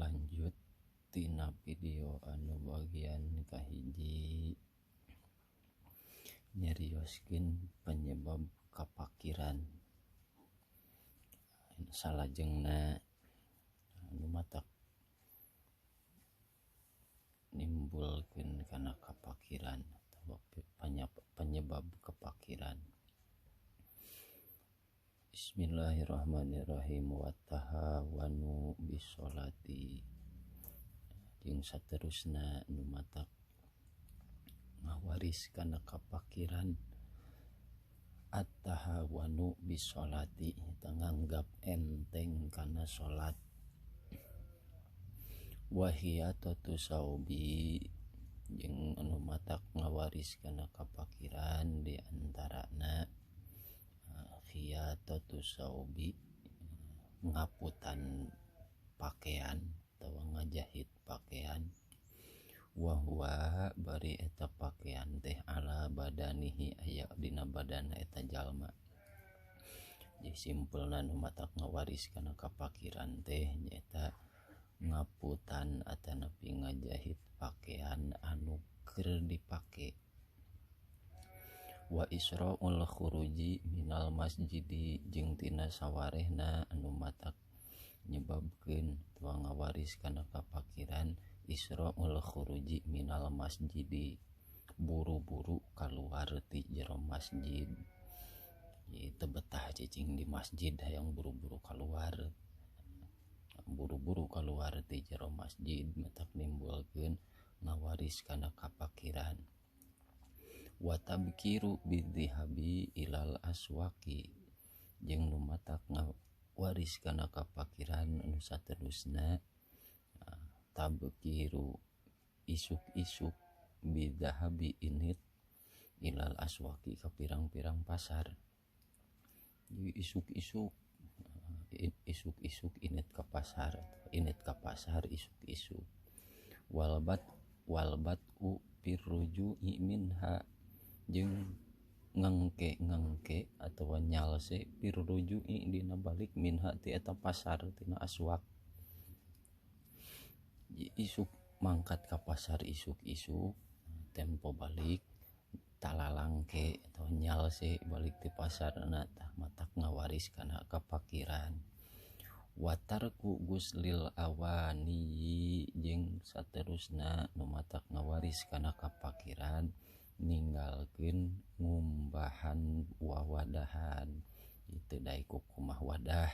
lanjut tina video anu bagian kahiji nyarioskeun penyebab kapakiran. Salajengna anu matak nimbulkeun kana kapakiran atau penyebab kapakiran. Bismillahirrahmanirrahim. Wa tahawanu bisolati, jeung saterusna nu matak ngawaris kana kapakiran. At-tahawanu bisolati, nganggap enteng kana salat. Wahiyatatu saubi, jeung anu matak ngawaris kana kapakiran di antarana khiyatatu saubi, ngaputan pakaian atau ngajahit pakaian. Wahwa bari eta pakaian teh ala badanihi aya dina badan eta jalma. Jadi simpulna nu matak ngawaris kana kapakiran teh nyaeta ngaputan atau nepi ngajahit pakaian anu keur dipake. Wa isra'ul khuruji minal masjidi, jeung tina sawarehna anu matak nyebabkeun tua ngawaris kana kapakiran isra'ul khuruji minal masjidi, buru-buru kaluar ti jero masjid. Ieu betah cicing di masjid hayang buru-buru kaluar ti jero masjid matak nimbulkeun ngawaris kana kapakiran. Wa tabkiru bidhihabi ilal aswaqi, jeung nu matak ngawaris kana kapakiran anu saterusna tabkiru isuk-isuk bidhahabi init ilal aswaqi ka pirang-pirang pasar. Isuk-isuk init ka pasar isuk-isuk. Walbat u pirruju'i minha, jeung ngengke atau nyalse pirruju'i dina balik minha ti eta pasar tina aswaq. Isuk mangkat ka pasar isuk-isuk tempo balik talalangke atau nyalse balik ti pasarna tah matak ngawaris kana kapakiran. Watarku guslil awani, jeung saterusna nu matak ngawaris kana kapakiran ninggalkeun ngumbahan wawadahan. Itu daik kumaha wadah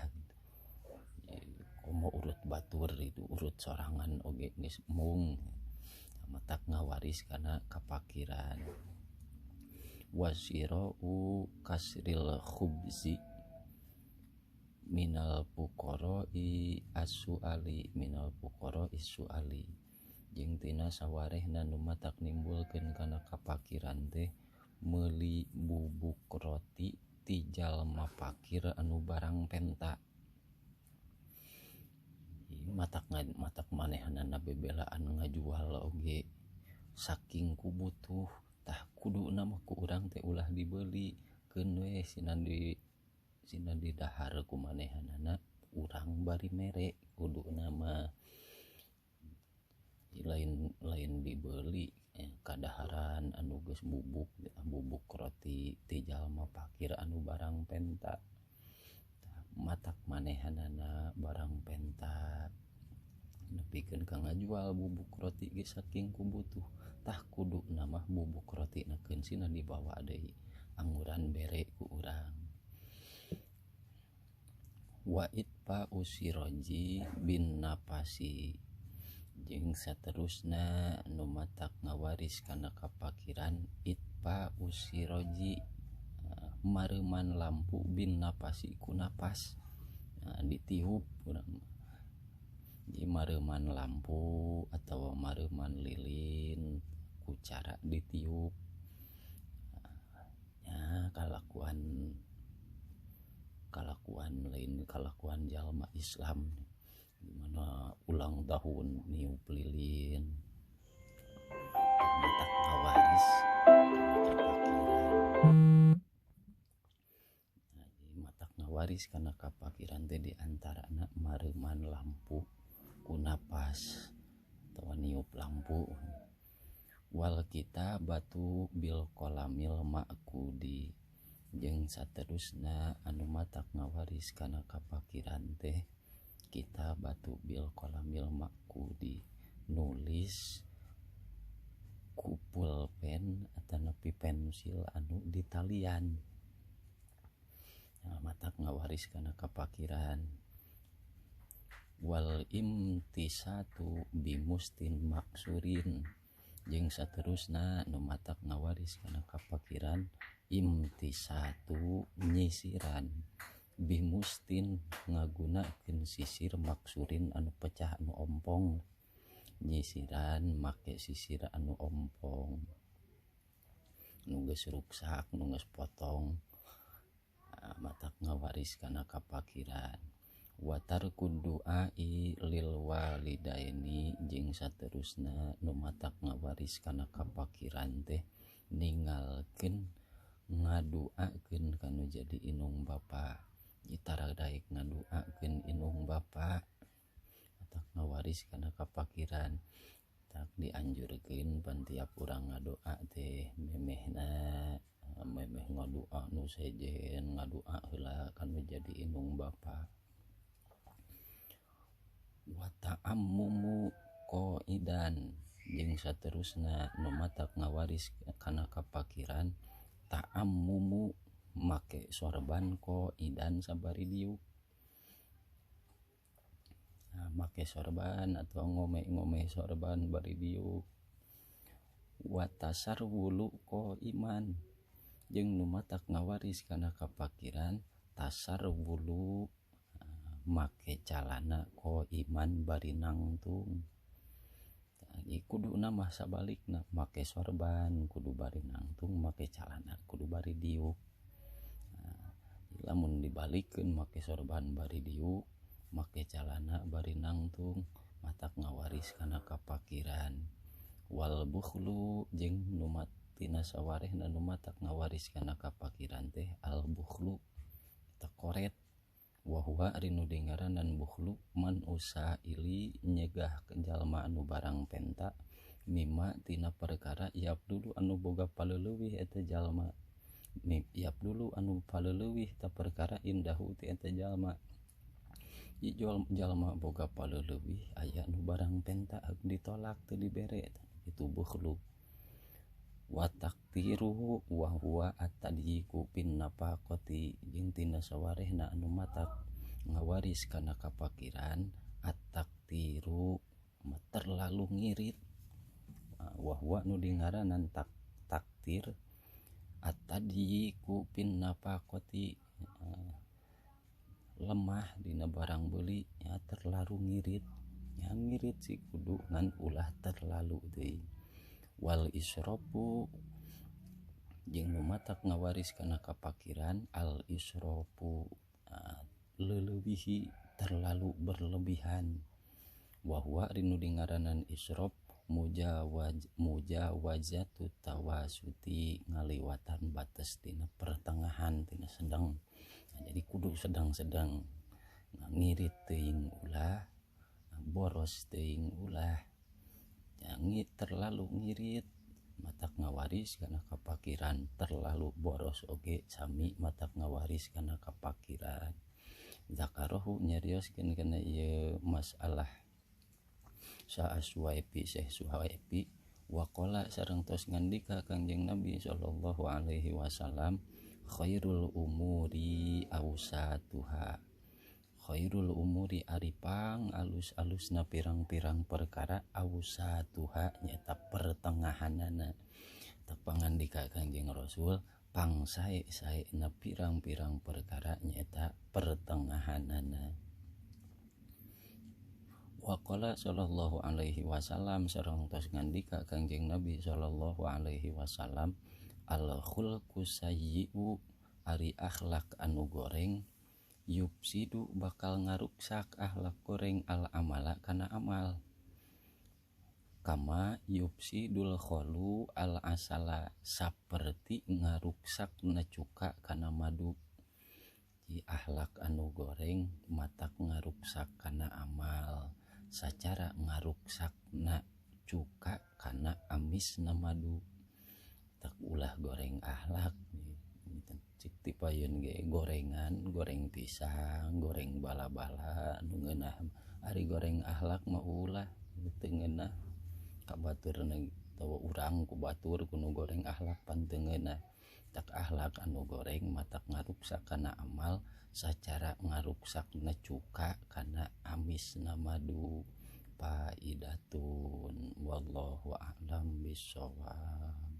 komo urut batur itu urut sorangan oge geus mung matak ngawaris kana kapakiran. Wasirau kasril khubzi minal fuqara'i as-su'ali jeung tina sawarehna nu matak nimbulkeun kana kapakiran teh meuli bubuk roti ti jalma fakir anu barang penta. Matak manehanana bebelaan ngajual oge saking ku butuh tah kuduna mah ku urang teh ulah dibeuli keun we sina di dahar ku manehanana urang bari mere kuduna mah lain dibeuli kadaharan anu geus bubuk roti ti jalma fakir anu barang penta. Matak manehanana barang penta nepikeun ka ngajual bubuk roti ge saking ku butuh tah kuduna mah bubuk roti na keun sina dibawa deui anguran bere ku urang. Wa itfa usiroji bin napasi, jeung saterusna nu matak ngawaris kana kapakiran itfa usiroji mareuman lampu bin napasi ku napas ditiup urang. Jadi mareuman lampu atau mareuman lilin ku cara ditiup. Kalakuan jalma Islam dimana ulang tahun niup lilin matak ngawaris kana kapakiran. Waris kana kapakiran teh di antarana mareuman lampu ku lampu napas atau niup lampu. Wal kita batu bil kolamil makudi jeung saterusna anu matak ngawaris kana kapakiran teh kita batu bil kolamil makudi nulis ku pulpen atau nepi pensil anu di talian. Matak ngawaris kana kapakiran. Wal imtisatu bimustin maksurin jeung saterusna nu matak ngawaris kana kapakiran imtisatu nyisiran bimustin ngagunakeun sisir maksurin anu pecah anu ompong. Nyisiran make sisir anu ompong nu geus ruksak nu geus potong. Matak ngawaris kana kapakiran. Watar kuduai lil walidaini jeung saterusna nu matak ngawaris kana kapakiran teh ningalkeun ngaduakeun kanu jadi inung bapa. Itara daek ngaduakeun inung bapa matak ngawaris kana kapakiran. Tak dianjurkeun pan tiap urang ngadoa teh memeh ngadoa nu sejen ngadoa heula kanu jadi inung bapa. Wa ta'ammumu qaidan jeung saterusna nu matak ngawaris kana kapakiran ta'ammumu make sorban qaidan sabari diuk. Make sorban atau ngome sorban bari diuk. Wa tasarwulu qaiman jeung nu matak ngawaris kana kapakiran tasarwulu make calana ko iman bari nangtung. Kuduna mah sabalikna make sorban kudu bari nangtung, make calana kudu bari diuk. Lamun dibalikeun make sorban bari diuk, make calana bari nangtung, matak ngawaris kana kapakiran. Wal bukhlu jeung nu tina sawarehna nu matak ngawaris kana kapakiran teh al bukhlu takoret. Wahwa rinu dengaranan bukhlu man usaili nyegah ke jalma anu barang penta mimma tina perkara iap dulu anu boga paleleuwih eta jalma. Iap dulu anu paleleuwih ta perkara indahu ti eta jalma. Ieu jalma boga paleleuwih aya anu barang penta ditolak teu dibere itu bukhlu. Wa taktiru wa huwa at-tadyiqu pin nafaqati jeung tina sawarehna anu matak ngawaris kana kapakiran at-taktiru terlalu ngirit. Wa huwa nu dingaranan taktir at-tadyiqu pin nafaqati lemah dina barang beuli ya terlalu ngirit. Ya ngirit sih kudu ngan ulah terlalu deui. Wal israfu jeung nu matak ngawaris kana kapakiran al israfu leulewihi terlalu berlebihan. Wa huwa rinu dingaranan israf mujawazatu tawasuti ngaliwatan batas tina pertengahan tina sedang. Jadi kudu sedang-sedang ngirit teuing ulah boros teuing ulah. Jangan terlalu ngirit matak ngawaris kana kapakiran, terlalu boros oge sami matak ngawaris kana kapakiran. Zakarohu nyarioskeun kana ieu masalah Syekh Suhaimi wa qala sareng tos ngandika Kangjeng Nabi sallallahu alaihi wasallam khairul umuri awsatuha. Khairul umuri aripang alus-alusna pirang-pirang perkara awsatuha nyata pertengahanana. Tak pangandika Kangjeng Rasul pangsae-saena pirang-pirang perkara nyata pertengahanana. Wa qala sallallahu alaihi wasallam sareng tos ngandika Kangjeng Nabi sallallahu alaihi wasallam al khulqu sayyi'u ari akhlak anu goreng yupsidu bakal ngaruksak akhlak goreng al amala kana amal. Kama yupsidul kholu al asala saperti ngaruksak na cuka kana madu. Di akhlak anu goreng matak ngaruksak kana amal sacara ngaruksakna cuka karena amisna madu. Tak ulah goreng ahlak cik tipayun ge gorengan, goreng pisang, goreng bala-bala nu ngeunah. Ari goreng ahlak mah ulah teu ngeunah ka baturna tawa urang ku batur ku nu goreng ahlak pan teu ngeunah. Tak ahlak anu goreng mah tak ngaruksak kana amal sacara ngaruksakna cuka kana amisna madu. Faidatun wallahu a'lam bishawab.